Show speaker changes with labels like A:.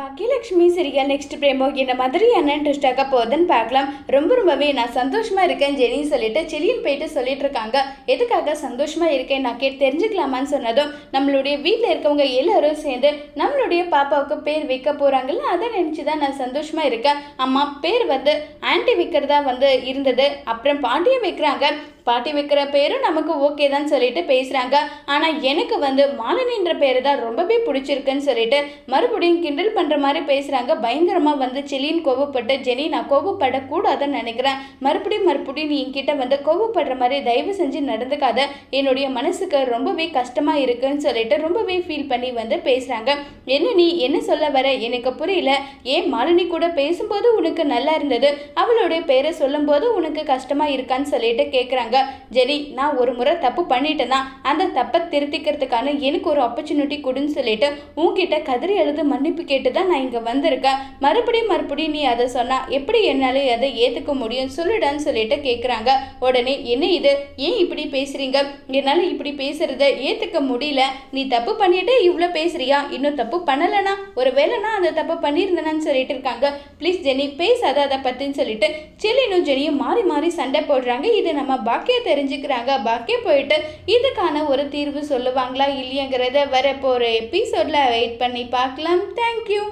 A: Baakiyalakshmi serial next பிரேமோ என்ன மாதிரியான இன்ட்ரெஸ்டாக போகுதுன்னு பார்க்கலாம். ரொம்பவே நான் சந்தோஷமா இருக்கேன் ஜெனி சொல்லிட்டு செலியன் போயிட்டு சொல்லிட்டு இருக்காங்க. எதுக்காக சந்தோஷமா இருக்கேன் நான் கேட்டு தெரிஞ்சுக்கலாமான்னு சொன்னதும் நம்மளுடைய வீட்டில் இருக்கவங்க எல்லாரும் சேர்ந்து நம்மளுடைய பாப்பாவுக்கு பேர் வைக்க போறாங்கல்ல, அதை நினைச்சுதான் நான் சந்தோஷமா இருக்கேன். அம்மா பேர் ஆன்டி வைக்கிறதா இருந்தது, அப்புறம் பாண்டிய வைக்கிறாங்க. பாட்டி வைக்கிற பேரும் நமக்கு ஓகே தான் சொல்லிட்டு பேசுகிறாங்க. ஆனால் எனக்கு மாலினின்ற பேர் தான் ரொம்பவே பிடிச்சிருக்குன்னு சொல்லிட்டு மறுபடியும் கிண்டல் பண்ணுற மாதிரி பேசுகிறாங்க. பயங்கரமாக செலின் கோவப்பட்டு ஜெனி நான் கோவப்படக்கூடாதுன்னு நினைக்கிறேன், மறுபடியும் நீ என்கிட்ட கோவப்படுற மாதிரி தயவு செஞ்சு நடந்துக்காத, என்னுடைய மனசுக்கு ரொம்பவே கஷ்டமாக இருக்குன்னு சொல்லிட்டு ரொம்பவே ஃபீல் பண்ணி பேசுகிறாங்க. நீ என்ன சொல்ல வர எனக்கு புரியல, ஏன் மாலினி கூட பேசும்போது உனக்கு நல்லா இருந்தது, அவளுடைய பேரை சொல்லும்போது உனக்கு கஷ்டமாக இருக்கான்னு சொல்லிட்டு கேட்குறாங்க. ஜெனி நான் ஒரு முறை தப்பு பண்ணிட்டேன்னா அந்த தப்பை திருத்திக்கிறதுக்கான எனக்கு ஒரு ஆப்பர்ச்சுனிட்டி கொடுன்னு சொல்லிட்டு உன்கிட்ட கதறி எழுது மன்னிப்பு கேட்டு தான் நான் இங்கே வந்திருக்கேன். மறுபடியும் நீ அதை சொன்னா எப்படி என்னால அதை ஏற்றுக்க முடியும் சொல்லிடான்னு சொல்லிட்டு கேட்குறாங்க. உடனே என்ன இது, ஏன் இப்படி பேசுறீங்க, என்னால் இப்படி பேசுறத ஏற்றுக்க முடியல, நீ தப்பு பண்ணிட்டு இவ்வளோ பேசுறியா, இன்னும் தப்பு பண்ணலைனா ஒரு வேலைனா அந்த தப்பு பண்ணியிருந்தேன்னு சொல்லிட்டு இருக்காங்க. ப்ளீஸ் ஜெனி பேசாத அதை பற்றின்னு சொல்லிட்டு செல்லினும் ஜெனியும் மாறி மாறி சண்டை போடுறாங்க. இது நம்ம பாக்கியா தெரிஞ்சுக்கிறாங்க. பாக்கியா போயிட்டு இதுக்கான ஒரு தீர்வு சொல்லுவாங்களா இல்லையாங்கிறத வரப்போகிற எபிசோடில் வெயிட் பண்ணி பார்க்கலாம். தேங்க்யூ.